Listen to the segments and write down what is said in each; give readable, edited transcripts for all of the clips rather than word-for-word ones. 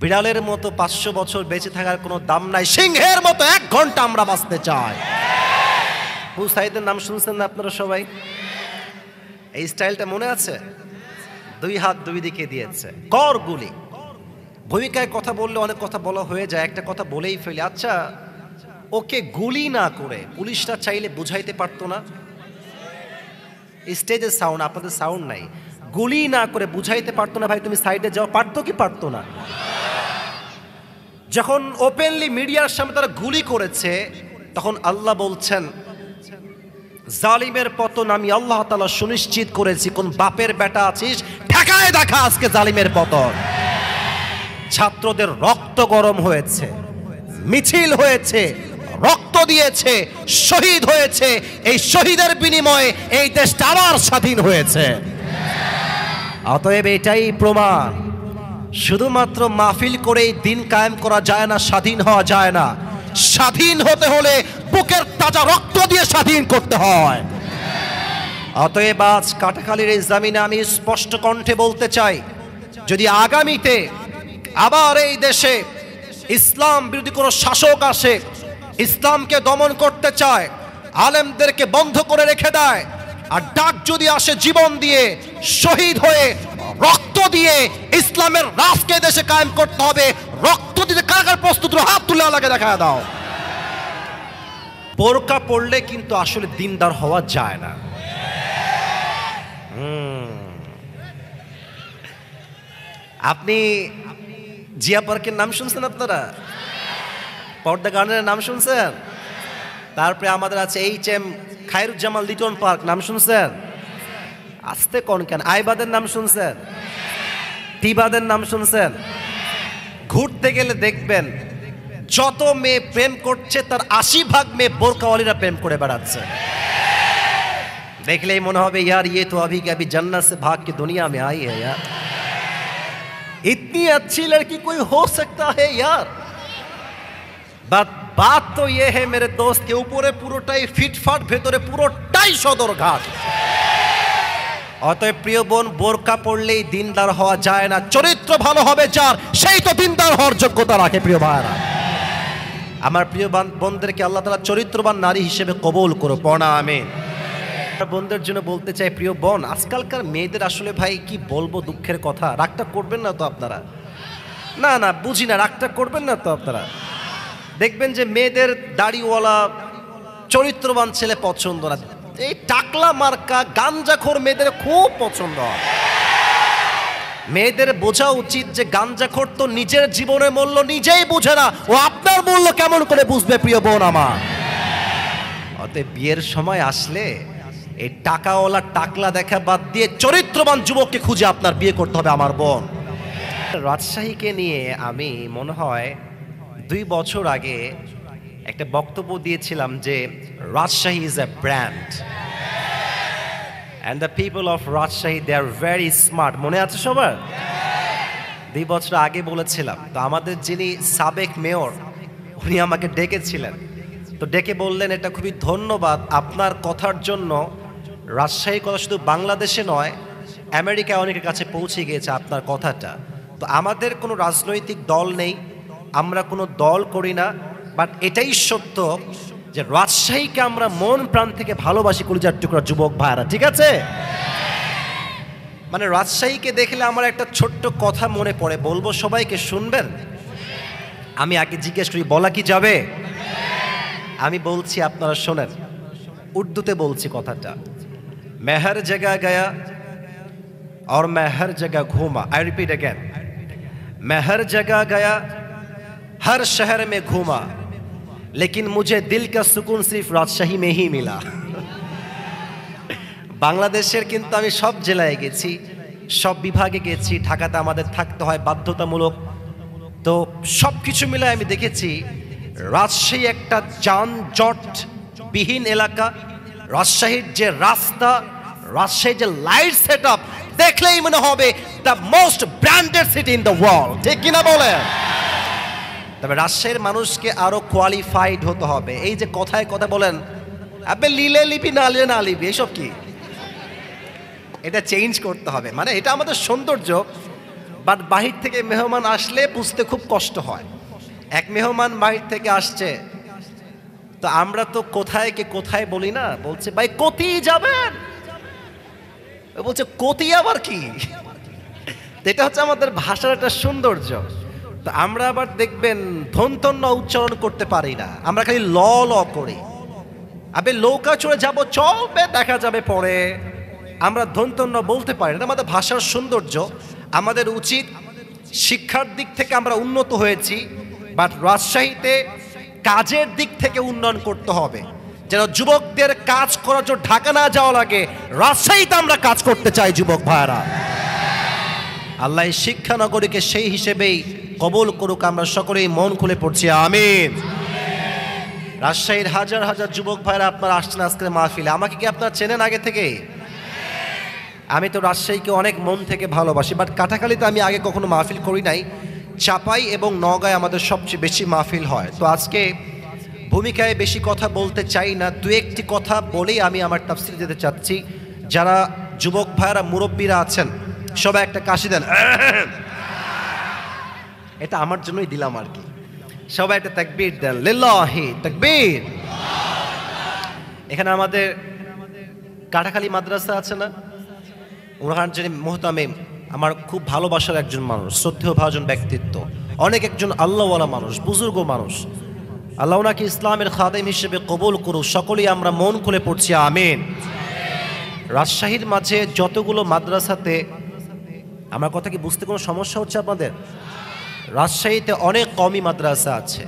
বিড়ালের মতো 500 বছর বেঁচে থাকার কোনো দাম নাই, সিংহের মতো 1 ঘন্টা আমরা বাঁচতে চাই। আবু সাইদের নাম শুনছেন না আপনারা সবাই? এই স্টাইলটা মনে আছে? 2 হাত 2 দিকে দিয়েছে, কর গুলি। ভূমিকায় কথা বললে অনেক কথা বলা হয়ে যায়, একটা কথা বলেই ফেলি। আচ্ছা, ওকে গুলি না করে পুলিশরা চাইলে বুঝাইতে পারতো না? স্টেজের সাউন্ড, আপনাদের সাউন্ড নাই। গুলি না করে বুঝাইতে পারতো না, ভাই তুমি সাইডে যাও? পারতো কি পারতো না? যখন ওপেনলি মিডিয়ার সামনে তারা গুলি করেছে, তখন আল্লাহ বলছেন, জালিমের পতন আমি আল্লাহ তাআলা সুনিশ্চিত করেছি। কোন বাপের বেটা আছিস, ঠেকায় দেখা আজকে জালিমের পতন। ছাত্রদের রক্ত গরম হয়েছে, মিছিল হয়েছে, রক্ত দিয়েছে, শহীদ হয়েছে। এই শহীদের বিনিময়ে এই দেশটা আবার স্বাধীন হয়েছে। অতএব এটাই প্রমাণ, শুধুমাত্র মাহফিল করেই দিন কায়েম করা যায় না, স্বাধীন হওয়া যায় না। স্বাধীন হতে হলে বুকের তাজা রক্ত দিয়ে স্বাধীন করতে হয়। অতএব আজ কাটাখালীর এই জমিনে আমি স্পষ্ট কণ্ঠে বলতে চাই, যদি আগামীতে আবার এই দেশে ইসলাম বিরোধী কোনো শাসক আসে, ইসলামকে দমন করতে চায়, আলেমদেরকে বন্ধ করে রেখে দেয়, আর ডাক যদি আসে জীবন দিয়ে, শহীদ হয়ে, রক্ত দিয়ে ইসলামের রাজকে দেশে কায়েম করতে হবে, রক্ত দিতে কার প্রস্তুত, হাত তুলে আলাকে দেখা দাও। বোরকা পড়লে কিন্তু আসলে দিনদার হওয়া যায় না। আপনি জিয়া পার্কের নাম শুনছেন? আপনারা পর্দা গার্ডেনের নাম শুনছেন? তারপরে আমাদের আছে HM খায়রুজ্জামান লিটন পার্ক, নাম শুনছেন? আস্তে কোন কেন? আইবাদের নাম শুনছেন? টিবাদের নাম শুনছেন? ঘুরতে গেলে দেখবেন যত মেয়ে প্রেম করছে তার 80% মেয়ে বোরকাওয়ালিরা প্রেম করে বেড়াচ্ছে। দেখলেই মনে হবে यार ये तो अभी के अभी जन्नत से भाग के दुनिया में आई है यार, इतनी अच्छी लड़की कोई हो सकता है यार। बात तो ये है मेरे दोस्त के ऊपरे পুরোটাই ফিটফাট, ভেতরে পুরোটাই সদরঘাট। অতএব প্রিয় বোন, বোরকা পড়লেই দিনদার হওয়া যায় না। চরিত্র ভালো হবে যার, সেই তো দিনদার হওয়ার যোগ্যতা রাখে। প্রিয় ভাইরা, আমার প্রিয় বোনদেরকে আল্লাহ তাআলা চরিত্রবান নারী হিসেবে কবুল করো, পড়া আমিন। বোনদের জন্য বলতে চাই, প্রিয় বোন, আজকালকার মেয়েদের আসলে ভাই কি বলবো, দুঃখের কথা। রাগটা করবেন না তো আপনারা? না না, বুঝি না, রাগটা করবেন না তো আপনারা? দেখবেন যে মেয়েদের দাড়িওয়ালা চরিত্রবান ছেলে পছন্দ না, এই টাকলা মার্কা গাঞ্জাখোর মেয়েদের খুব পছন্দ হয়। মেয়েদের বোঝা উচিত যে গাঞ্জাখোর তো নিজের জীবনের মূল্য নিজেই বুঝে না, ও আপনার মূল্য কেমন করে বুঝবে প্রিয় বোন আমার? অতএব বিয়ের সময় আসলে এই টাকাওয়ালা টাকলা দেখা বাদ দিয়ে চরিত্রবান যুবককে খুঁজে আপনার বিয়ে করতে হবে আমার বোন। রাজশাহীকে নিয়ে আমি মনে হয় 2 বছর আগে একটা বক্তব্য দিয়েছিলাম যে Rajshahi is a brand and the people of Rajshahi they are very smart. মনে আছে সবার? 2 বছর আগে বলেছিলাম। তো আমাদের যিনি সাবেক মেয়র, উনি আমাকে ডেকেছিলেন, তো ডেকে বললেন, এটা খুবই ধন্যবাদ, আপনার কথার জন্য রাজশাহীর কথা শুধু বাংলাদেশে নয়, আমেরিকায় অনেকের কাছে পৌঁছে গিয়েছে আপনার কথাটা। তো আমাদের কোনো রাজনৈতিক দল নেই, আমরা কোনো দল করি না, বাট এটাই সত্য যে রাজশাহীকে আমরা মন প্রাণ থেকে ভালোবাসি, কলিজার টুকরা যুবক ভাইরা, ঠিক আছে? মানে রাজশাহীকে দেখলে আমার একটা ছোট্ট কথা মনে পড়ে, বলবো, সবাইকে শুনবেন? আমি আগে জিজ্ঞেস করি, বলা কি যাবে? আমি বলছি, আপনারা শোনেন, উর্দুতে বলছি কথাটা। मैं हर जगह गया और मैं हर जगह घूमा। आई रिपीट अगेन, मैं हर जगह गया, हर शहर में घूमा, लेकिन मुझे दिल का सुकून सिर्फ राजशाही में ही मिला। বাংলাদেশের কিন্তু আমি সব জেলায় গেছি, সব বিভাগে গেছি, ঢাকাতে আমাদের থাকতে হয় বাধ্যতামূলক। তো সব কিছু মিলে আমি দেখেছি রাজশাহী একটা যানজটবিহীন এলাকা। রাজশাহীর যে রাস্তা, রাজশাহীর যে লাইট সেট আপ, দেখলেই মনে হবে the most branded city in the world, ঠিক কিনা বলেন? তবে রাজশাহীর মানুষকে আরো কোয়ালিফাইড হতে হবে। এই যে কথায় কথা বলেন, আপনি লিলে লিপি, না লিলে না লিপি, এসব কি? এটা চেঞ্জ করতে হবে। মানে এটা আমাদের সৌন্দর্য, বাট বাহির থেকে মেহমান আসলে বুঝতে খুব কষ্ট হয়। এক মেহমান বাহির থেকে আসছে, তো আমরা তো কোথায় কে কোথায় বলি না, বলছে ভাই কতি যাবেন, বলছে কতি আবার কি। এটা হচ্ছে আমাদের ভাষার একটা সৌন্দর্য। তো আমরা আবার দেখবেন ধন্তন্য উচ্চারণ করতে পারি না, আমরা খালি ল ল করি। আবে নৌকা চড়ে যাব, চলবে দেখা যাবে পরে, আমরা ধন্তন্য বলতে পারি না। আমাদের ভাষার সৌন্দর্য। আমাদের উচিত, শিক্ষার দিক থেকে আমরা উন্নত হয়েছি, বাট রাজশাহীতে কাজের দিক থেকে উন্নয়ন করতে হবে, যেন যুবকদের কাজ করার জন্য ঢাকা না যাওয়া লাগে। রাজশাহীতে আমরা কাজ করতে চাই যুবক ভাইরা। আল্লাহ শিক্ষা নগরীকে সেই হিসেবেই কবুল করুক। আমরা সকলেই মন খুলে পড়ছি আমিন। রাজশাহীর হাজার হাজার যুবক ভাইরা আপনারা আসছেন আজকের মাহফিলে। আমাকে কি আপনারা চেনেন আগে থেকে? আমি তো রাজশাহীকে অনেক মন থেকে ভালোবাসি, বাট কাটাখালীতে আমি আগে কখনো মাহফিল করি নাই। চাপাই এবং নওগাঁয় আমাদের সবচেয়ে বেশি মাহফিল হয়। তো আজকে ভূমিকায় বেশি কথা বলতে চাই না, দু একটি কথা বলেই আমি আমার তাফসিরে যেতে চাচ্ছি। যারা যুবক ভাইরা মুরব্বীরা আছেন সবাই একটা কাশি দেন, এটা আমার জন্যই দিলাম আর কি। সবাই একটা তাকবীর দেন, লিল্লাহি তাকবীর। এখানে আমাদের কাটাখালী মাদ্রাসা আছে না, ওনার যিনি মোহতামিম, আমার খুব ভালোবাসার একজন মানুষ, শ্রদ্ধেয় ভাজন ব্যক্তিত্ব, অনেক একজন আল্লাহওয়ালা মানুষ, বুজুর্গ মানুষ। আল্লাহ ওনাকে ইসলামের খাদেম হিসেবে কবুল করুক। সকলেই আমরা মন খুলে পড়ছি আমিন। রাজশাহীর মাঝে যতগুলো মাদ্রাসাতে, আমার কথা কি বুঝতে কোনো সমস্যা হচ্ছে আপনাদের? রাজশাহীতে অনেক কমই মাদ্রাসা আছে,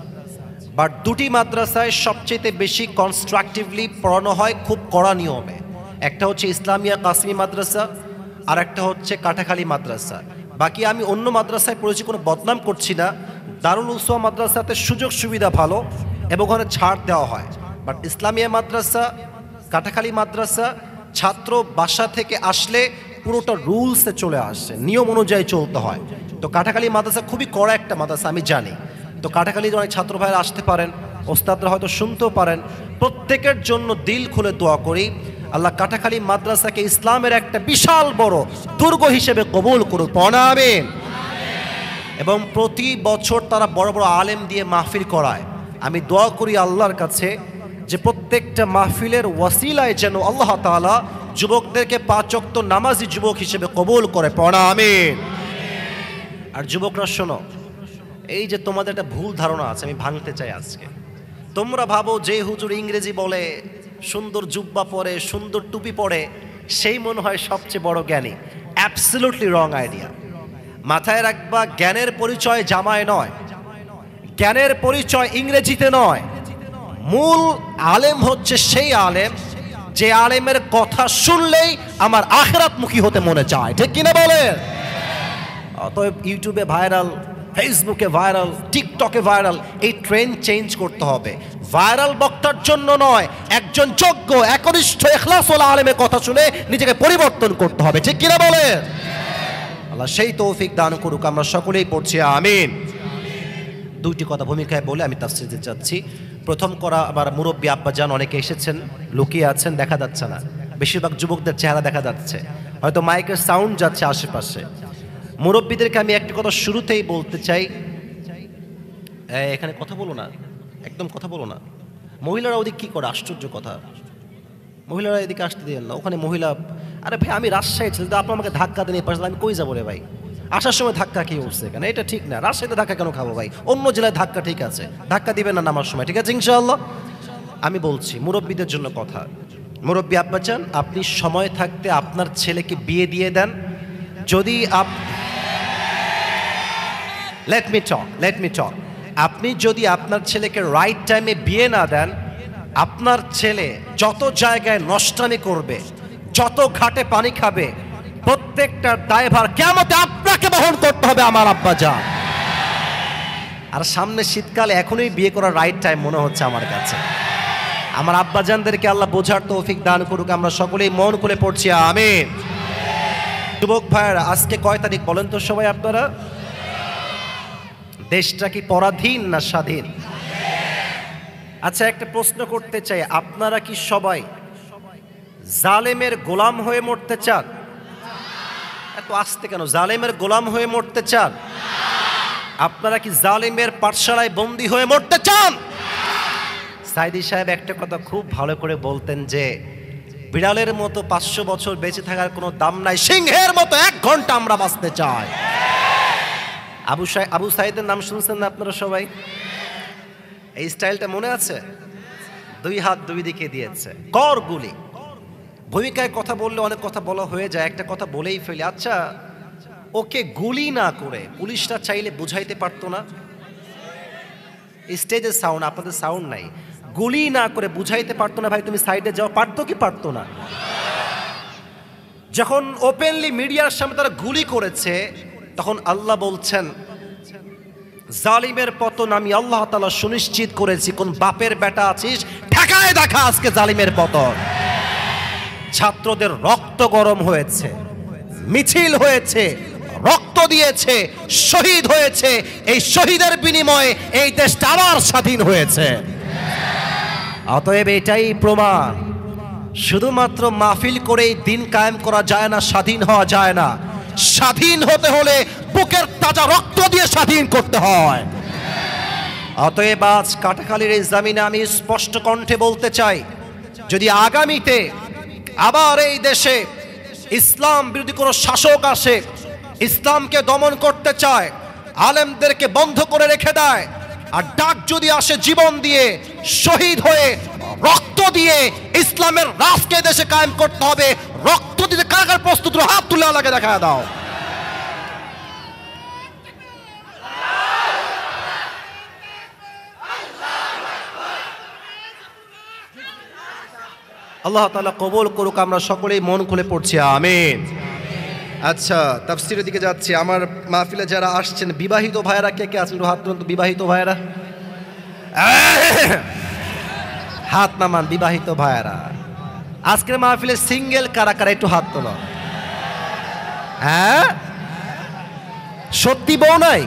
বাট দুটি মাদ্রাসায় সবচেয়ে বেশি কনস্ট্রাকটিভলি পড়ানো হয়, খুব কড়া নিয়মে। একটা হচ্ছে ইসলামিয়া কাসমি মাদ্রাসা, আর একটা হচ্ছে কাটাখালী মাদ্রাসা। বাকি আমি অন্য মাদ্রাসায় পড়েছি, কোনো বদনাম করছি না। দারুল উসওয়া মাদ্রাসাতে সুযোগ সুবিধা ভালো এবং ওখানে ছাড় দেওয়া হয়, বাট ইসলামিয়া মাদ্রাসা, কাটাখালী মাদ্রাসা, ছাত্র বাসা থেকে আসলে পুরোটা রুলসে চলে আসে, নিয়ম অনুযায়ী চলতে হয়। তো কাটাখালী মাদ্রাসা খুবই কড়া একটা মাদ্রাসা আমি জানি। তো কাটাখালীর অনেক ছাত্র ভাইরা আসতে পারেন, ওস্তাদরা হয়তো শুনতেও পারেন। প্রত্যেকের জন্য দিল খুলে দোয়া করি, আল্লাহ কাটাখালী মাদ্রাসাকে ইসলামের একটা বিশাল বড় দুর্গ হিসেবে কবুল করুক, আমিন। এবং প্রতি বছর তারা বড় বড় আলেম দিয়ে মাহফিল করায়। আমি দোয়া করি আল্লাহর কাছে যে প্রত্যেকটা মাহফিলের ওয়াসিলায় যেন আল্লাহ তাআলা যুবকদেরকে 5 ওয়াক্ত নামাজি যুবক হিসেবে কবুল করে, আমিন। আর যুবকরা শোনো, এই যে তোমাদের একটা ভুল ধারণা আছে, আমি ভাঙতে চাই আজকে। তোমরা ভাবো যে হুজুর ইংরেজি বলে, সুন্দর জুব্বা পরে, সুন্দর টুপি পরে, সেই মনে হয় সবচেয়ে বড় জ্ঞানী। অ্যাবসলিউটলি রং আইডিয়া। মাথায় রাখবা, জ্ঞানের পরিচয় জামায় নয়, জ্ঞানের পরিচয় ইংরেজিতে নয়। মূল আলেম হচ্ছে সেই আলেম যে আলেমের কথা শুনলেই আমার আখিরাতমুখী হতে মনে চায়, ঠিক কিনা বলে? অতএব ইউটিউবে ভাইরাল, ফেসবুকে ভাইরাল, টিকটকে ভাইরাল, এই ট্রেন্ড চেঞ্জ করতে হবে। ভাইরাল বক্তার জন্য নয়, একজন যোগ্য একনিষ্ঠ ইখলাসওয়ালা আলেমের কথা শুনে নিজেকে পরিবর্তন করতে হবে, ঠিক কিনা বলে? আল্লাহ সেই তৌফিক দান করুক। আমরা সকলেই পড়ছি আমিন। দুইটি কথা ভূমিকায় বলে আমি তাফসীর দিতে চাচ্ছি। প্রথম করা, আবার মুরব্বী আব্বাজান অনেকে এসেছেন, লুকিয়ে আছেন, দেখা যাচ্ছে না। বেশিরভাগ যুবকদের চেহারা দেখা যাচ্ছে, হয়তো মাইকের সাউন্ড যাচ্ছে আশেপাশে। মুরব্বীদেরকে আমি একটা কথা শুরুতেই বলতে চাই, এখানে কথা বলো না, একদম কথা বলো না। মহিলারা ওদিকে কী করে? আশ্চর্য কথা, মহিলারা এদিকে আসতে দিলেন না। ওখানে মহিলা, আরে ভাই আমি রাজশাহী ছিল, আপনি আমাকে ধাক্কা দিয়ে পাশে, আমি কই যাবো রে ভাই? আসার সময় ধাক্কা খেয়ে উঠছে কেন? এটা ঠিক না। রাজশাহীতে ধাক্কা কেন খাবো ভাই? অন্য জেলায় ধাক্কা ঠিক আছে, ধাক্কা দিবেন না নামার সময়, ঠিক আছে ইনশাআল্লাহ। আমি বলছি মুরব্বীদের জন্য কথা। মুরব্বী আব্বাজান, আপনি সময় থাকতে আপনার ছেলেকে বিয়ে দিয়ে দেন। যদি লেট মি টক। আপনি যদি আপনার ছেলেকে রাইট টাইমে বিয়ে না দেন, আপনার ছেলে যত জায়গায় নষ্টামি করবে, যত ঘাটে পানি খাবে, প্রত্যেকটার দায়ভার কিয়ামতে আপনাকে বহন করতে হবে আমার আব্বাজান। আর সামনে শীতকালে এখনই বিয়ে করার রাইট টাইম মনে হচ্ছে আমার কাছে। আমার আব্বাজানদেরকে আল্লাহ বোঝার তৌফিক দান করুক। আমরা সকলেই মন খুলে পড়ছি আমিন। যুবক ভাইরা, আজকে কয় তারিখ বলেন তো সবাই আপনারা? দেশটা কি পরাধীন না স্বাধীন? আচ্ছা, একটা প্রশ্ন করতে চাই, আপনারা কি সবাই জালেমের গোলাম হয়ে মরতে চান? এত আস্তে কেন? জালেমের গোলাম হয়ে মরতে চান? আপনারা কি জালেমের পাঠশালায় বন্দী হয়ে মরতে চান? সাইদি সাহেব একটা কথা খুব ভালো করে বলতেন যে বিড়ালের মতো 500 বছর বেঁচে থাকার কোনো দাম নাই, সিংহের মতো 1 ঘন্টা আমরা বাঁচতে চাই। আবু সাইদের নাম শুনছেন না আপনারা সবাই? এই স্টাইলটা মনে আছে? 2 হাত 2 দিকে দিয়েছে, কর গুলি। ভূমিকায় কথা বললে অনেক কথা বলা হয়ে যায়, একটা কথা বলেই ফেলি। আচ্ছা, ওকে গুলি না করে পুলিশরা চাইলে বুঝাইতে পারতো না? স্টেজের সাউন্ড, আপনাদের সাউন্ড নাই। গুলি না করে বুঝাইতে পারতো না ভাই তুমি সাইডে যাও? পারতো কি পারতো না? যখন ওপেনলি মিডিয়ার সামনে তারা গুলি করেছে, তখন আল্লাহ বলছেন জালিমের পতন আমি আল্লাহ তাআলা সুনিশ্চিত করেছি। কোন বাপের বেটা আছিস, ঠেকায় দেখা আজকে জালিমের পতন। ছাত্রদের রক্ত গরম হয়েছে, মিছিল হয়েছে, রক্ত দিয়েছে, শহীদ হয়েছে। এই শহীদের বিনিময়ে এই দেশটা আবার স্বাধীন হয়েছে। অতএব এটাই প্রমাণ, শুধুমাত্র মাহফিল করেই দিন কায়েম করা যায় না, স্বাধীন হওয়া যায় না। স্বাধীন হতে হলে বুকের তাজা রক্ত দিয়ে স্বাধীন করতে হয়। অতএব আজ কাটাখালীর এই জমিনে আমি স্পষ্ট কণ্ঠে বলতে চাই, যদি আগামীতে আবার এই দেশে ইসলাম বিরোধী কোনো শাসক আসে, ইসলামকে দমন করতে চায়, আলেমদেরকে বন্ধ করে রেখে দেয়, আর ডাক যদি আসে জীবন দিয়ে, শহীদ হয়ে, রক্ত দিয়ে ইসলামের রাজকে দেশে কায়েম করতে হবে, রক্ত দিতে কার প্রস্তুত? হাত তুলে আল্লাহকে দেখা দাও। আল্লাহ তাআলা কবুল করুক। আমরা সকলেই মন খুলে পড়ছি আমিন। আচ্ছা, তাফসীরের দিকে যাচ্ছি। আমার মাহফিলে যারা আসছেন বিবাহিত ভাইয়েরা কে কে আছেন? হাত তুলুন তো বিবাহিত ভাইয়েরা, হাত নামান বিবাহিত ভাইয়েরা। আজকের মাহফিলে সিঙ্গেল কারা কারা একটু হাত তোলো। হ্যাঁ, সত্যি বউ নাই?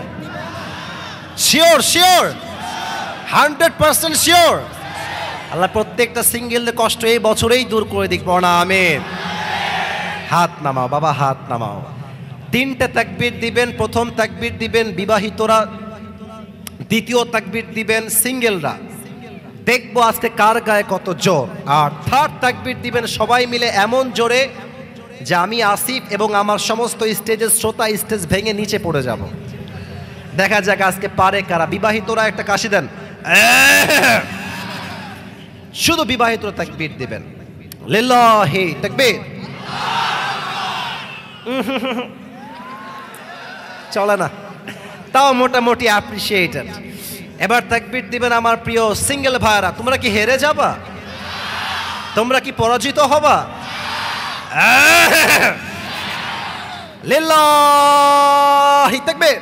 Sure sure 100% sure? আল্লাহ প্রত্যেকটা সিঙ্গেলদের কষ্ট এই বছরেই দূর করে দিক, পড়া আমিন। হাত নামাও বাবা, হাত নামাও। 3টে তাকবীর দিবেন। প্রথম তাকবীর দিবেন বিবাহিতরা, দ্বিতীয় তাকবীর দিবেন সিঙ্গেলরা। দেখবো আজকে কার গায়ে কত জোর। আর থার্ড তাকবীর দিবেন সবাই মিলে এমন জোরে যে আমি আসিফ এবং আমার সমস্ত স্টেজের শ্রোতা স্টেজ ভেঙে নিচে পড়ে যাব। দেখা যাক আজকে পারে কারা। বিবাহিতরা একটা কাশি দেন, শুধু বিবাহিতরা তাকবীর দিবেন। লিল্লাহি তাকবীর। চলে না, তাও মোটামুটি অ্যাপ্রিসিয়েটেড। এবার তাকবীর দিবেন আমার প্রিয় সিঙ্গেল ভাইরা। তোমরা কি হেরে যাবা? তোমরা কি পরাজিত হবা? লিল্লাহি তাকবীর।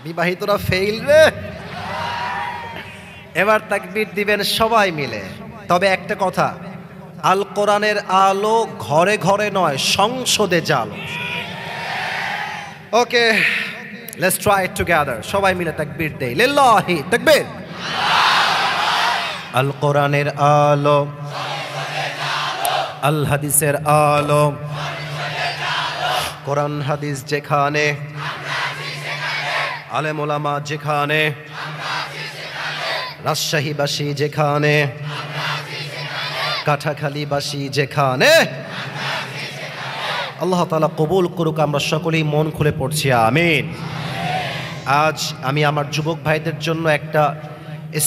বিবাহিতরা ফেইল রে। এবার তাকবীর দিবেন সবাই মিলে। তবে একটা কথা, আল কোরআনের আলো ঘরে ঘরে নয়, সংসদে জালো। ওকে, লেটস ট্রাই ইট টুগেদার। সবাই মিলে তাকবীর দেই। লিল্লাহি তাকবীর। আল কোরআনের আলো, আল হাদিসের আলো, কোরআন হাদিস যেখানে, আলেম ওলামা যেখানে, রাজশাহীবাসী যেখানে, কাটাখালীবাসী যেখানে, আল্লাহ তাআলা কবুল করুক। আমরা সকলেই মন খুলে পড়ছি আমিন। আজ আমি আমার যুবক ভাইদের জন্য একটা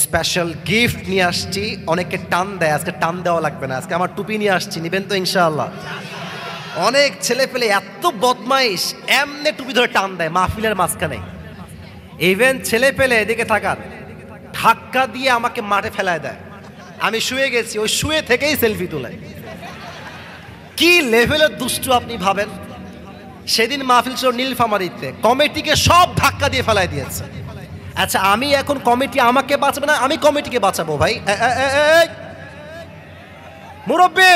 স্পেশাল গিফট নিয়ে আসছি। অনেকে টান দেয়, আজকে টান দেওয়া লাগবে না। আজকে আমার টুপি নিয়ে আসছি, নিবেন তো ইনশাআল্লাহ? অনেক ছেলে পেলে এত বদমাইশ, এমনি টুপি ধরে টান দেয় মাহফিলের মাঝখানে। ইভেন ছেলে পেলে এদিকে থাকার ধাক্কা দিয়ে আমাকে মাঠে ফেলায় দেয়। আমি শুয়ে গেছি, ওই শুয়ে থেকেই সেলফি তোলে। কি লেভেলের দুষ্টু আপনি ভাবেন। সেদিন মাহফিল ছিল নীলফামারীতে, কমিটিকে সব ধাক্কা দিয়ে ফেলায় দিয়েছে। আচ্ছা, আমি এখন কমিটি আমাকে বাঁচাবে না, আমি কমিটিকে বাঁচাবো ভাই। মুরব্বী,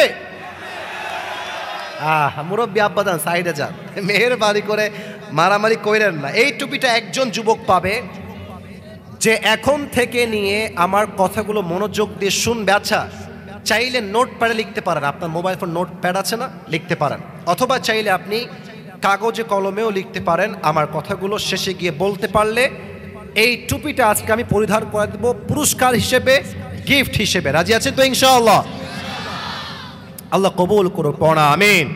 মুরব্বী আব্বাদান সাইডে যান, মেহেরবানি করে মারামারি কইরেন না। এই টুপিটা একজন যুবক পাবে যে এখন থেকে নিয়ে আমার কথাগুলো মনোযোগ দিয়ে শুনবে। আচ্ছা, চাইলে নোট প্যাডে লিখতে পারেন, আপনার মোবাইল ফোন নোট প্যাড আছে না, লিখতে পারেন। অথবা চাইলে আপনি কাগজে কলমেও লিখতে পারেন। আমার কথাগুলো শেষে গিয়ে বলতে পারলে এই টুপিটা আজকে আমি পরিধান করে দেব পুরস্কার হিসেবে, গিফট হিসেবে। রাজি আছেন তো ইনশাআল্লাহ? আল্লাহ কবুল করো, পড়া আমিন।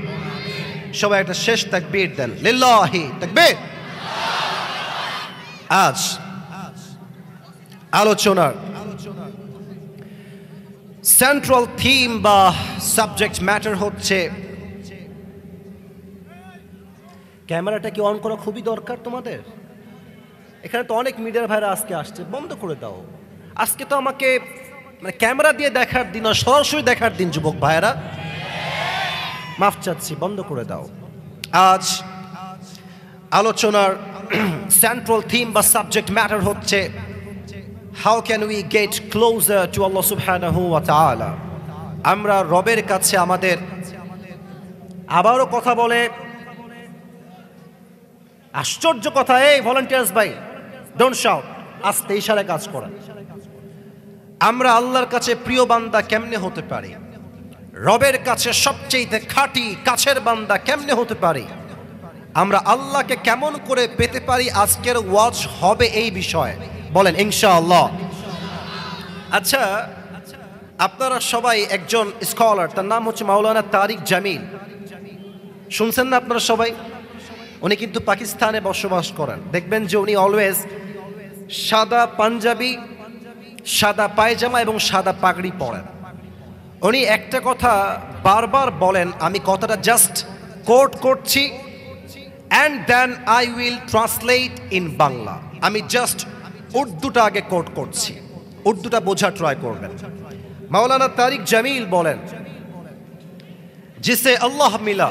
সবাই একটা শেষ তাকবীর দেন, লিল্লাহি তাকবীর। আজ আলোচনার সেন্ট্রাল থিম বা সাবজেক্ট ম্যাটার হচ্ছে, ক্যামেরাটা কি অন করা খুবই দরকার তোমাদের? এখানে তো অনেক মিডিয়ার ভাইরা আজকে আসছে, বন্ধ করে দাও। আজকে তো আমাকে মানে ক্যামেরা দিয়ে দেখার দিন, সরাসরি দেখার দিন যুবক ভাইরা, মাফ চাচ্ছি, বন্ধ করে দাও। আজ আলোচনার সেন্ট্রাল থিম বা সাবজেক্ট ম্যাটার হচ্ছে how can we get closer to আল্লাহ সুবহানাহু ওয়া তাআলা। আমরা রবের কাছে আমাদের, আবারও কথা বলে, আশ্চর্য কথা, এই ভলান্টিয়ার্স ভাই ডোন্ট শাউট, আস্তে ইশারায় কাজ করেন। আমরা আল্লাহর কাছে প্রিয় বান্দা কেমনে হতে পারি? রবের কাছে সবচেয়ে খাঁটি কাছের বান্দা কেমনে হতে পারি? আমরা আল্লাহকে কেমন করে পেতে পারি? আজকের ওয়াজ হবে এই বিষয়ে, বলেন ইনশাআল্লাহ। আচ্ছা, আপনারা সবাই একজন স্কলার, তার নাম হচ্ছে মাওলানা তারিক জামিল, শুনছেন না আপনারা সবাই? উনি কিন্তু পাকিস্তানে বসবাস করেন। দেখবেন যে উনি অলওয়েজ সাদা পাঞ্জাবি, সাদা পায়জামা এবং সাদা পাগড়ি পরেন। উনি একটা কথা বারবার বলেন, আমি কথাটা জাস্ট কোট করছি and then I will translate in Bangla. আমি জাস্ট উর্দুটা আগে কোট করছি, উর্দুটা বোঝা ট্রাই করবেন। মাওলানা তারিক জামিল বলেন, जिसे अल्लाह मिला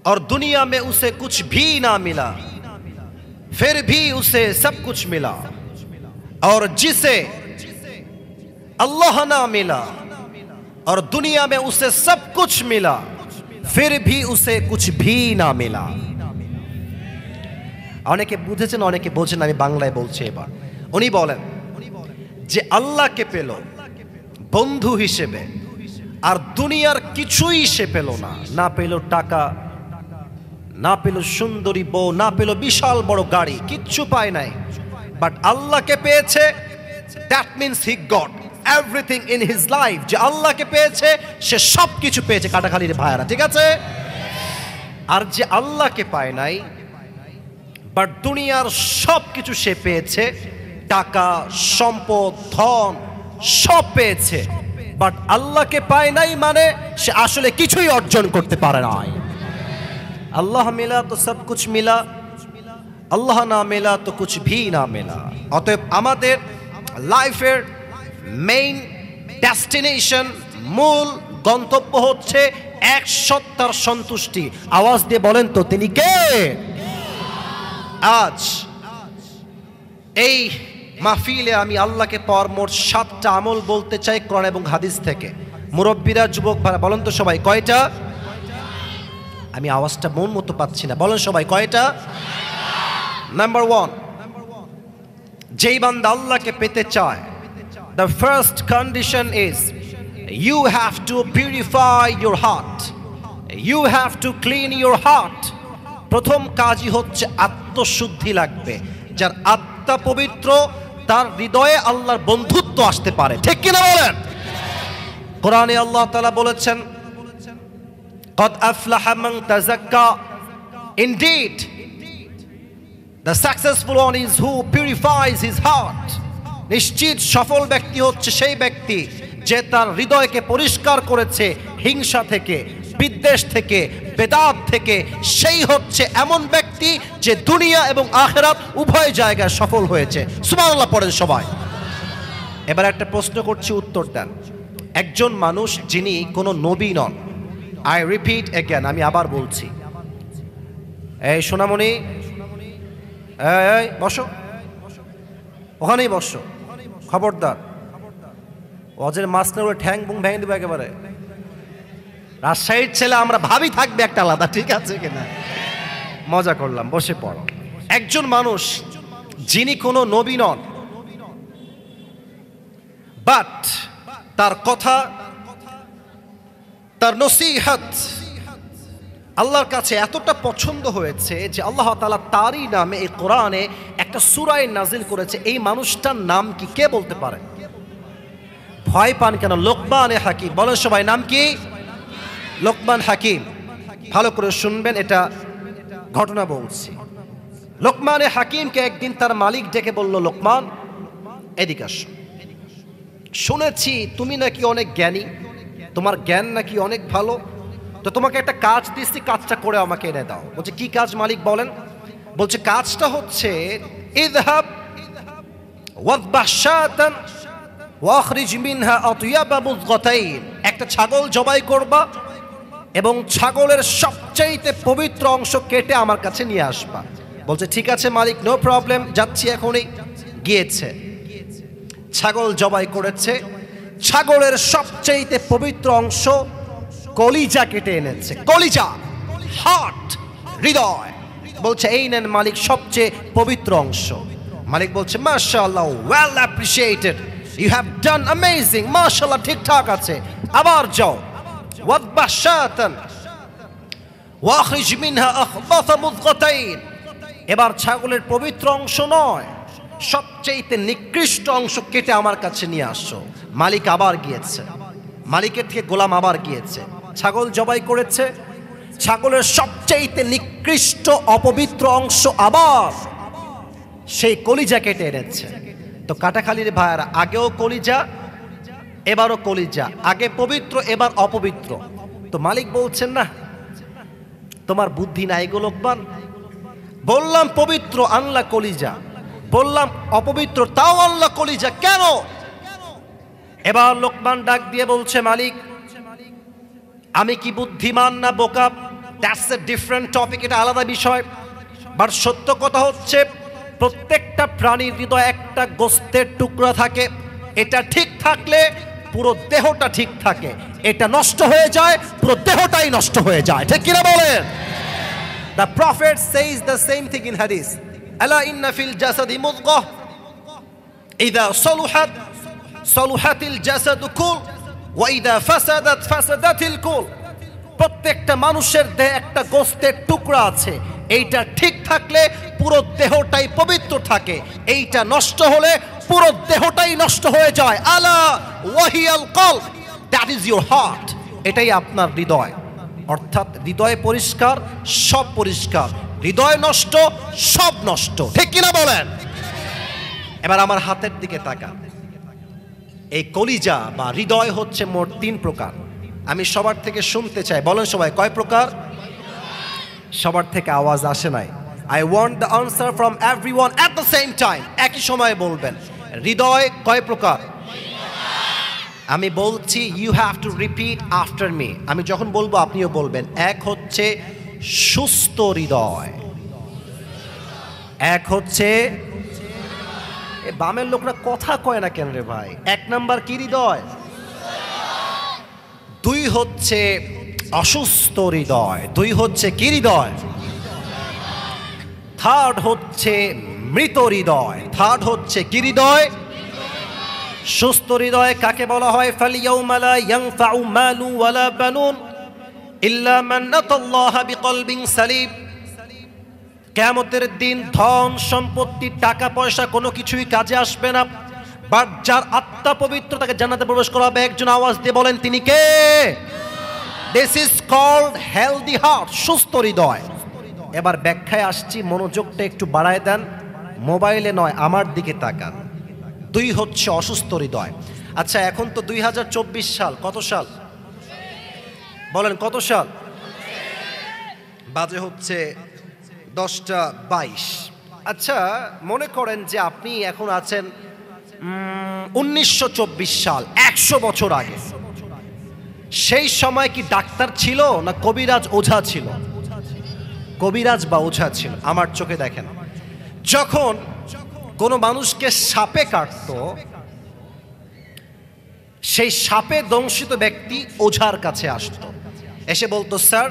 और दुनिया में उसे कुछ भी ना मिला, फिर भी उसे सब कुछ मिला, और जिसे अल्लाह ना मिला और दुनिया में उसे सब कुछ मिला, फिर भी उसे कुछ भी ना मिला। অনেকে বুঝেছেন, অনেকে বোঝেন, আমি বাংলায় বলছি এবার। উনি বলেন যে আল্লাহকে পেল বন্ধু হিসেবে, আর দুনিয়ার কিছুই সে পেল না। না পেল টাকা, না পেল সুন্দরী বউ, না পেল বিশাল বড় গাড়ি, কিচ্ছু পায় নাই, বাট আল্লাহকে পেয়েছে। That means he got everything in his life. যে আল্লাহকে পেয়েছে সে সব কিছু পেয়েছে, কাটাখালির ভাইয়ারা, ঠিক আছে? আর যে আল্লাহকে পায় নাই, বাট দুনিয়ার সব কিছু সে পেয়েছে, টাকা, সম্পদ, ধন সব পেয়েছে, বাট আল্লাহকে পায় নাই, মানে সে আসলে কিছুই অর্জন করতে পারে নাই। আল্লাহ মিলা তো সব কুছ মিলা, আল্লাহ না মিলা তো কুছ ভি না মিলা। অতএব আমাদের লাইফের মেইন ডেস্টিনেশন, মূল গন্তব্য হচ্ছে এক সত্তার সন্তুষ্টি। আওয়াজ দিয়ে বলেন তো, তিনি কে? আজ এই মাহফিলে আমি আল্লাহকে পাওয়ার মোট 7টা আমল বলতে চাই কোরআন এবং হাদিস থেকে। মুরব্বীরা, যুবক ভাইরা বলেন তো সবাই কয়টা? আমি আওয়াজটা মন মতো পাচ্ছি না, বলেন সবাই কয়টা? নাম্বার 1, যেই বান্দা আল্লাহকে পেতে চায়, the first condition is you have to purify your heart, you have to clean your heart. প্রথম কাজই হচ্ছে আত্মশুদ্ধি লাগবে। যার আত্মা পবিত্র, তার হৃদয়ে আল্লাহর বন্ধুত্ব আসতে পারে, ঠিক কিনা বলেন? কোরআনে আল্লাহ তাআলা বলেছেন, قد أفلح من تزكى, indeed the successful one is who purifies his heart. নিশ্চিত সফল ব্যক্তি হচ্ছে সেই ব্যক্তি যে তার হৃদয়কে পরিষ্কার করেছে হিংসা থেকে, বিদ্বেষ থেকে, বেদাত থেকে। সেই হচ্ছে এমন ব্যক্তি যে দুনিয়া এবং আখিরাত উভয় জায়গায় সফল হয়েছে। সুবহানাল্লাহ পড়েন সবাই। এবার একটা প্রশ্ন করছি, উত্তর দেন। একজন মানুষ যিনি কোনো নবী নন, আই রিপিট এগেন, আমি আবার বলছি, এই সোনামণি, এই বসো, ওখানেই বসো, খবরদার ওজের মাঝখানে ওই ঠ্যাং বুং ভেঙে দেবো একেবারে। রাজশাহীর ছেলে আমরা, ভাবি থাকবে একটা আলাদা, ঠিক আছে কিনা? মজা করলাম, বসে পড়ো। একজন মানুষ যিনি কোনো নবী নন, বাট তার কথা, তার নসিহত, আল্লাহর কাছে এতটা পছন্দ হয়েছে যে আল্লাহ তাআলা তারই নামে এই কোরআনে একটা সূরা নাজিল করেছে। এই মানুষটার নাম কি, কে বলতে পারে? ভয় পান কেন? লোকমান হাকিম। বলেন সবাই, নাম কি? লোকমান হাকিম। ভালো করে শুনবেন, এটা ঘটনা বলছি। লোকমান হাকিমকে একদিন তার মালিক ডেকে বলল, লোকমান এদিকে আসো, শুনেছি তুমি নাকি অনেক জ্ঞানী, তোমার জ্ঞান নাকি অনেক ভালো, তো তোমাকে একটা কাজ দিচ্ছি, কাজটা করে আমাকে এনে দাও। বলছে কি কাজ মালিক বলেন? বলছে কাজটা হচ্ছে ইযহাব ওয়াযবাহ শাতান ওয়াখরিজ মিনহা আতয়াবা মুযগাতাইন, একটা ছাগল জবাই করবা এবং ছাগলের সবচেয়ে পবিত্র অংশ কেটে আমার কাছে নিয়ে আসবা। বলছে ঠিক আছে মালিক, নো প্রবলেম, যাচ্ছি এখনই। গিয়েছে, ছাগল জবাই করেছে, ছাগলের সবচেয়ে পবিত্র অংশ কলিজা কেটে এনেছে। কলিজা, হার্ট, হৃদয়। বলছে এই নেন মালিক সবচেয়ে পবিত্র অংশ। মালিক বলছে মাশাআল্লাহ, well appreciated, you have done amazing, মাশাআল্লাহ ঠিকঠাক আছে। আবার যাও, ওয়াযবাহ শাতান ওয়াখরিজ মিনহা আখবাথা মুযগাতাইন, এবার ছাগলের পবিত্র অংশ নয়, সবচেয়ে নিকৃষ্ট অংশ কেটে আমার কাছে নিয়ে আসো। মালিক আবার গিয়েছে, মালিকের থেকে গোলাম আবার গিয়েছে, ছাগল জবাই করেছে, ছাগলের সবচেয়ে নিকৃষ্ট অপবিত্র অংশ আবার সেই কলিজা কেটে এনেছে। তো কাটাখালীর ভাইয়ারা, আগেও কলিজা এবারও কলিজা, আগে পবিত্র এবার অপবিত্র। তো মালিক বলছেন না তোমার বুদ্ধি নাই গো লোকমান, বললাম পবিত্র আনলা কলিজা, বললাম অপবিত্র তাও আনলা কলিজা, কেন? এবার লোকমান ডাক দিয়ে বলছে মালিক আমি কি বুদ্ধিমান না বোকা, দ্যাটস এ ডিফারেন্ট টপিক, এটা আলাদা বিষয়। বাট সত্য কথা হচ্ছে প্রত্যেকটা প্রাণীর হৃদয়ে একটা গোস্তের টুকরা থাকে, এটা ঠিক থাকলে পুরো দেহটা ঠিক থাকে, এটা নষ্ট হয়ে যায় পুরো দেহটাই নষ্ট হয়ে যায়, ঠিক কিনা বলেন? The prophet says the same thing in hadith, ala inna fil jasadi mudghah idha saluhat saluhatil jasadu kull wa idha fasadat fasadatil kull। প্রত্যেকটা মানুষের দেহে একটা গোস্তের টুকরা আছে, এইটা ঠিক থাকলে পুরো দেহটাই পবিত্র থাকে, এইটা নষ্ট হলে পুরো দেহটাই নষ্ট হয়ে যায়। আলা ওয়াহিয়াল কলব, দ্যাট ইজ ইউর হার্ট, এটাই আপনার হৃদয়। অর্থাৎ হৃদয় পরিষ্কার সব পরিষ্কার, হৃদয় নষ্ট সব নষ্ট, ঠিক কিনা বলেন? এবার আমার হাতের দিকে তাকান। এই কলিজা বা হৃদয় হচ্ছে মোট 3 প্রকার। আমি সবার থেকে শুনতে চাই, বলেন সবাই কয় প্রকার? সবার থেকে আওয়াজ আসে নাই। I want the answer from everyone at the same time, একই সময়ে বলবেন। হৃদয় কয় প্রকার? আমি বলছি, you have to repeat after me. আমি যখন বলবো আপনিও বলবেন। এক হচ্ছে সুস্থ হৃদয়, এক হচ্ছে, এ বামের লোকরা কথা কয় না কেন রে ভাই? 1 নাম্বার কি হৃদয়? 2 হচ্ছে অসুস্থ হৃদয়, 2 হচ্ছে কি হৃদয়? 3rd হচ্ছে মৃত হৃদয়, 3rd হচ্ছে কি হৃদয়? সুস্থ হৃদয় কাকে বলা হয়? ফালইয়াউমা লা ইয়ানফাউ মালু ওয়ালা বানুন ইল্লা মান আতাল্লাহা বিকলবিন সালিম। কিয়ামতের দিন ধন সম্পত্তি টাকা পয়সা কোনো কিছুই কাজে আসবে না, বাট যার আত্মা পবিত্র তাকে জান্নাতে প্রবেশ করাবে। একজন আওয়াজ দিয়ে বলেন তিনি কে? This is called healthy heart, সুস্থ হৃদয়। এবার ব্যাখ্যায় আসছি, মনোযোগটা একটু বাড়ায় দেন, মোবাইলে নয় আমার দিকে তাকান। 2 হচ্ছে অসুস্থ হৃদয়। আচ্ছা এখন তো 2024 সাল, কত সাল বলেন? কত সাল? বাজে হচ্ছে 10টা 22। আচ্ছা মনে করেন যে আপনি এখন আছেন 1924 সাল, 100 বছর আগে। সেই সময় কি ডাক্তার ছিল না কবিরাজ ওঝা ছিল? কবিরাজ বা ওঝা ছিল। আমার চোখে দেখেন, যখন কোনো মানুষকে সাপে কাটতো, সেই সাপে দংশিত ব্যক্তি ওঝার কাছে আসতো, এসে বলতো স্যার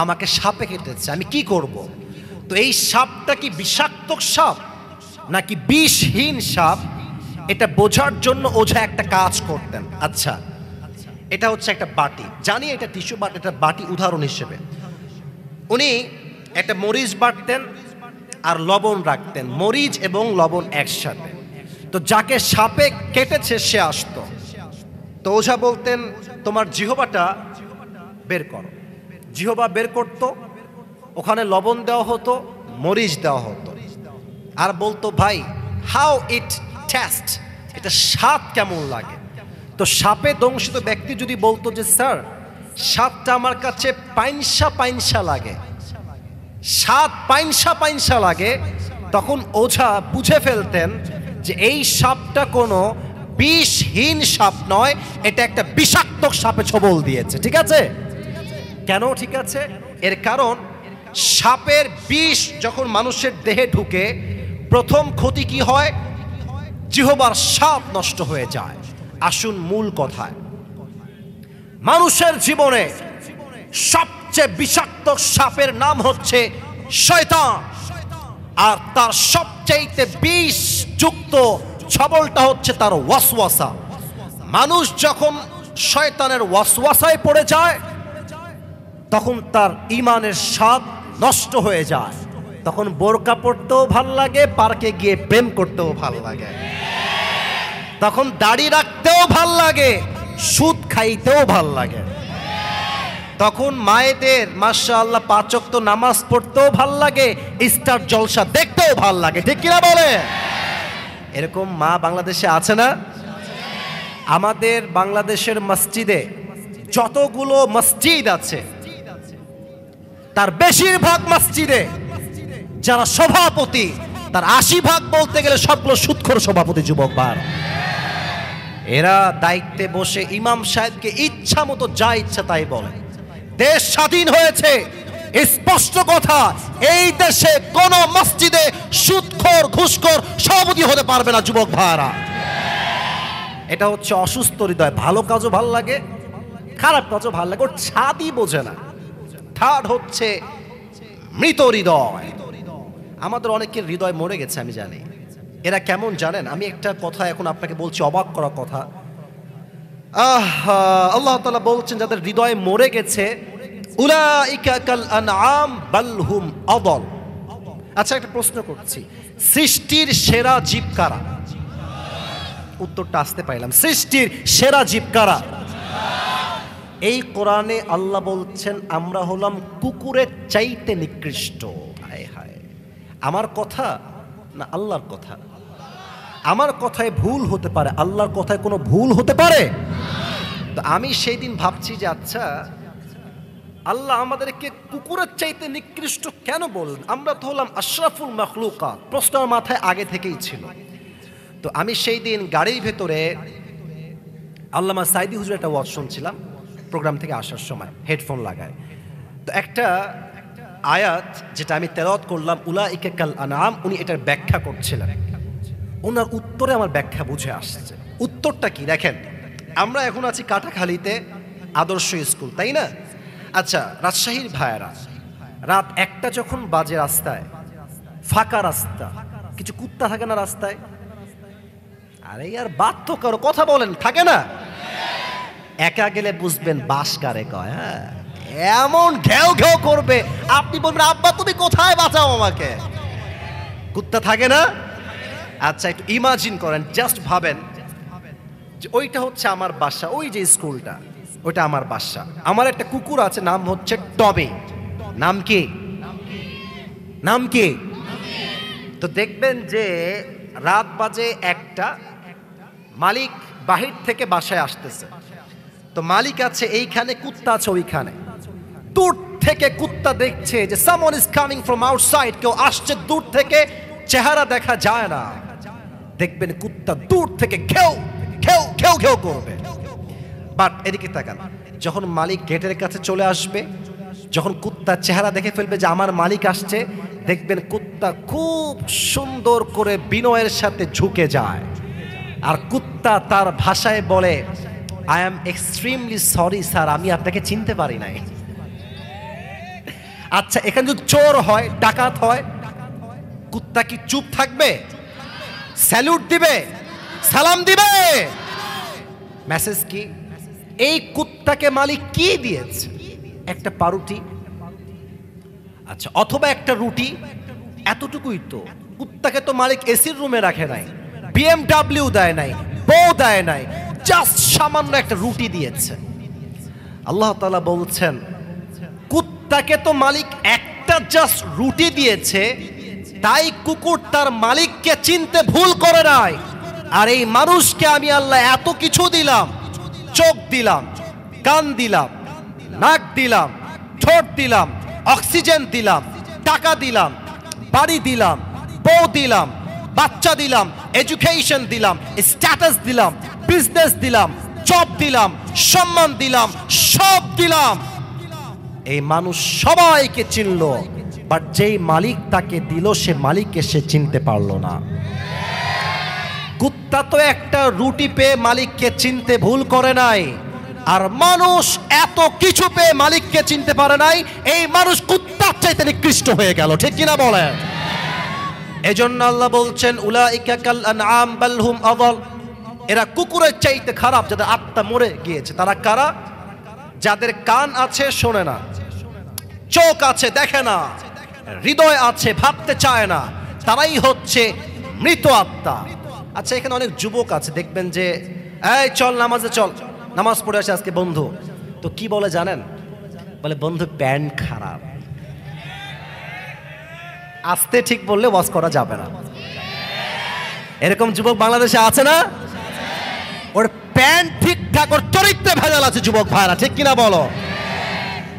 আমাকে সাপে কেটেছে, আমি কি করব? তো এই সাপটা কি বিষাক্ত সাপ নাকি বিষহীন সাপ, এটা বোঝার জন্য ওঝা একটা কাজ করতেন। আচ্ছা এটা হচ্ছে একটা বাটি, জানি এটা টিস্যু, বাট এটা বাটি উদাহরণ হিসেবে। উনি একটা মরিচ বাটতেন আর লবণ রাখতেন, মরিচ এবং লবণ একসাথে। তো যাকে সাপে কেটেছে সে আসতো, তো ওঝা বলতেন তোমার জিহবাটা বের করো। জিহবা বের করতো, ওখানে লবণ দেওয়া হতো, মরিচ দেওয়া হতো, আর বলতো ভাই হাউ ইট টেস্ট, এটা স্বাদ কেমন লাগে। তো সাপে দংশিত ব্যক্তি যদি বলতো যে স্যার স্বাদটা আমার কাছে পাইনসা পাইনসা লাগে, স্বাদ পাইনসা পাইনসা লাগে, তখন ওঝা বুঝে ফেলতেন যে এই সাপটা কোনো বিষহীন সাপ নয়, এটা একটা বিষাক্ত সাপে ছোবল দিয়েছে। ঠিক আছে? কেন ঠিক আছে? এর কারণ সাপের বিষ যখন মানুষের দেহে ঢুকে প্রথম ক্ষতি কি হয়? জিহ্বার স্বাদ নষ্ট হয়ে যায়। আসুন মূল কথায়, মানুষের জীবনে সবচেয়ে বিষাক্ত সাপের নাম হচ্ছে শয়তান, আর তার সবচেয়ে বিষযুক্ত ছবলটা হচ্ছে তার ওয়াসওয়াসা। মানুষ যখন শয়তানের ওয়াসওয়াসায় পড়ে যায় তখন তার ঈমানের স্বাদ নষ্ট হয়ে যায়, তখন বোরকা পড়তেও ভাল লাগে, পার্কে গিয়ে প্রেম করতেও ভাল লাগে, তখন দাড়ি রাখতেও ভাল লাগে, সুদ খাইতেও ভাল লাগে, তখন মায়েদের মাশাআল্লাহ 5 ওয়াক্ত নামাজ পড়তেও ভাল লাগে, স্টার জলসা দেখতেও ভাল লাগে। ঠিক কিনা বলে? এরকম মা বাংলাদেশে আছে না? আমাদের বাংলাদেশের মসজিদে যতগুলো মসজিদ আছে তার বেশিরভাগ মসজিদে যারা সভাপতি তার 80% বলতে গেলে সবগুলো সুদখোর সভাপতি যুবক বার। এরা দায়িত্বে বসে ইমাম সাহেবকে ইচ্ছা মতো যা ইচ্ছা তাই বলে। দেশ স্বাধীন হয়েছে, স্পষ্ট কথা, এই দেশে কোন মসজিদে সুদখোর ঘুষখোর সভাপতি হতে পারবে না যুবক ভাইরা। এটা হচ্ছে অসুস্থ হৃদয়। ভালো কাজও ভাল লাগে, খারাপ কাজও ভাল লাগে, ওর ছাদই বোঝে না। থার্ড হচ্ছে মৃত হৃদয়। আমাদের অনেকের হৃদয় মরে গেছে, আমি জানি। এরা কেমন জানেন? আমি একটা কথা এখন আপনাকে বলছি, অবাক করা কথা। আল্লাহ তাআলা বলছেন যাদের হৃদয় মরে গেছে, উলাইকা কাল আনআম বাল হুম আদল। আচ্ছা, একটা প্রশ্ন করছি, সৃষ্টির সেরা জীব কারা? উত্তরটা আসতে পাইলাম। সৃষ্টির সেরা জীব কারা? এই কোরআনে আল্লাহ বলছেন আমরা হলাম কুকুরের চাইতে নিকৃষ্ট। হায় হায়, আমার কথা না আল্লাহর কথা? আমার কথায় ভুল হতে পারে, আল্লাহর কথায় কোনো ভুল হতে পারে? তো আমি সেই দিন ভাবছি যে আচ্ছা আল্লাহ আমাদেরকে কুকুরের চাইতে নিকৃষ্ট কেন বললেন? আমরা তো হলাম আশরাফুল মাখলুকাত। প্রশ্ন আমার মাথায় আগে থেকেই ছিল। তো আমি সেই দিন গাড়ির ভেতরে আল্লামা সাইদি হুজুর একটা ওয়াজ শুনছিলাম প্রোগ্রাম থেকে আসার সময়, হেডফোন লাগায়। তো একটা আয়াত যেটা আমি তেলাওয়াত করলাম, উলাইকা কাল আনআম, উনি এটার ব্যাখ্যা করছিলেন। ওনার উত্তরে আমার ব্যাখ্যা বুঝে আসছে। উত্তরটা কি দেখেন, আমরা এখন আছি কাটাখালীতে আদর্শ স্কুল, তাই না? আচ্ছা, রাজশাহীর ভাইয়েরা, রাত 1টা যখন বাজে, রাস্তায় ফাঁকা রাস্তা, কিছু কুত্তা থাকে না রাস্তায়? আরে ইয়ার বাধ্য কারো কথা বলেন, থাকে না? একা গেলে বুঝবেন বাস কারে কয়। হ্যাঁ, এমন ঘেউ ঘেউ করবে, আপনি বলবেন আব্বা তুমি কোথায়, বাঁচাও আমাকে। কুত্তা থাকে না? আচ্ছা, একটু ইমাজিন করেন, জাস্ট ভাবেন যে ওইটা হচ্ছে আমার বাসা, ওই যে স্কুলটা ওইটা আমার বাসা। আমার একটা কুকুর আছে, নাম হচ্ছে টবে। নাম কি? নাম কি? তো দেখবেন যে রাত বাজে 1টা, মালিক বাহির থেকে বাসায় আসতেছে। তো মালিক আছে এইখানে, কুত্তা আছে ওইখানে। দূর থেকে কুত্তা দেখছে যে someone is coming from outside, কেউ আসছে দূর থেকে, চেহারা দেখা যায় না। দেখবেন কুত্তা দূর থেকে ঘেউ ঘেউ ঘেউ ঘেউ করবে। বাট এদিকে তাকান, যখন মালিক গেটের কাছে চলে আসবে, যখন কুত্তার চেহারা দেখে ফেলবে যে আমার মালিক আসছে, দেখবেন কুত্তা খুব সুন্দর করে বিনয়ের সাথে ঝুঁকে যায়, আর কুত্তা তার ভাষায় বলে I am extremely sorry sir, আমি আপনাকে চিনতে পারি নাই। আচ্ছা, এখানে যদি চোর হয়, ডাকাত হয়, কুত্তা কি চুপ থাকবে? স্যালুট দিবে, সালাম দিবে। মেসেজ কি? এই কুত্তাকে মালিক কি দিয়েছে? একটা পাউরুটি, আচ্ছা, অথবা একটা রুটি, এতটুকুই তো। কুত্তাকে তো মালিক এসির রুমে রাখে নাই, বিএমডাব্লিউ দেয় নাই, বউ দেয় নাই, জাস্ট সামান্য একটা রুটি দিয়েছে। আল্লাহ তাআলা বলছেন কুত্তাকে তো মালিক একটা জাস্ট রুটি দিয়েছে, তাই কুকুর তার মালিককে চিনতে ভুল করে নাই। আর এই মানুষকে আমি আল্লাহ এত কিছু দিলাম, চোখ দিলাম, কান দিলাম, নাক দিলাম, ঠোঁট দিলাম, অক্সিজেন দিলাম, টাকা দিলাম, বাড়ি দিলাম, বউ দিলাম, বাচ্চা দিলাম, এডুকেশন দিলাম, স্ট্যাটাস দিলাম, বিজনেস দিলাম, জব দিলাম, সম্মান দিলাম, সব দিলাম। এই মানুষ সবাইকে চিনল, বাট যেই মালিক তাকে দিল সে মালিককে সে চিনতে পারলো না। কুত্তা তো একটা রুটি পেয়ে মালিককে চিনতে ভুল করে নাই, আর মানুষ এত কিছু পেয়ে মালিককে চিনতে পারে নাই। এই মানুষ কুত্তার চাইতে নিকৃষ্ট হয়ে গেল, ঠিক কিনা বলেন? এজন্য আল্লাহ বলছেন উলাইকা কাল আনআম বাল হুম আযাল, এরা কুকুরের চাইতে খারাপ, যাদের আত্মা মরে গিয়েছে। তারা কারা? যাদের কান আছে শোনে না, চোখ আছে দেখে না, হৃদয় আছে ভাবতে চায় না, তারাই হচ্ছে মৃত আত্মা। আচ্ছা, এখানে অনেক যুবক আছে, দেখবেন যে এই চল নামাজে চল, নামাজ পড়ে আসে আজকে বন্ধু। তো কি বলে জানেন? বলে বন্ধু প্যান্ট খারাপ। আস্তে ঠিক বললে ওয়াজ করা যাবে না। এরকম যুবক বাংলাদেশে আছে না? ওর প্যান্ট ঠিকঠাক, ওর চরিত্রে ভেজাল আছে যুবক ভাইরা, ঠিক কিনা বলো?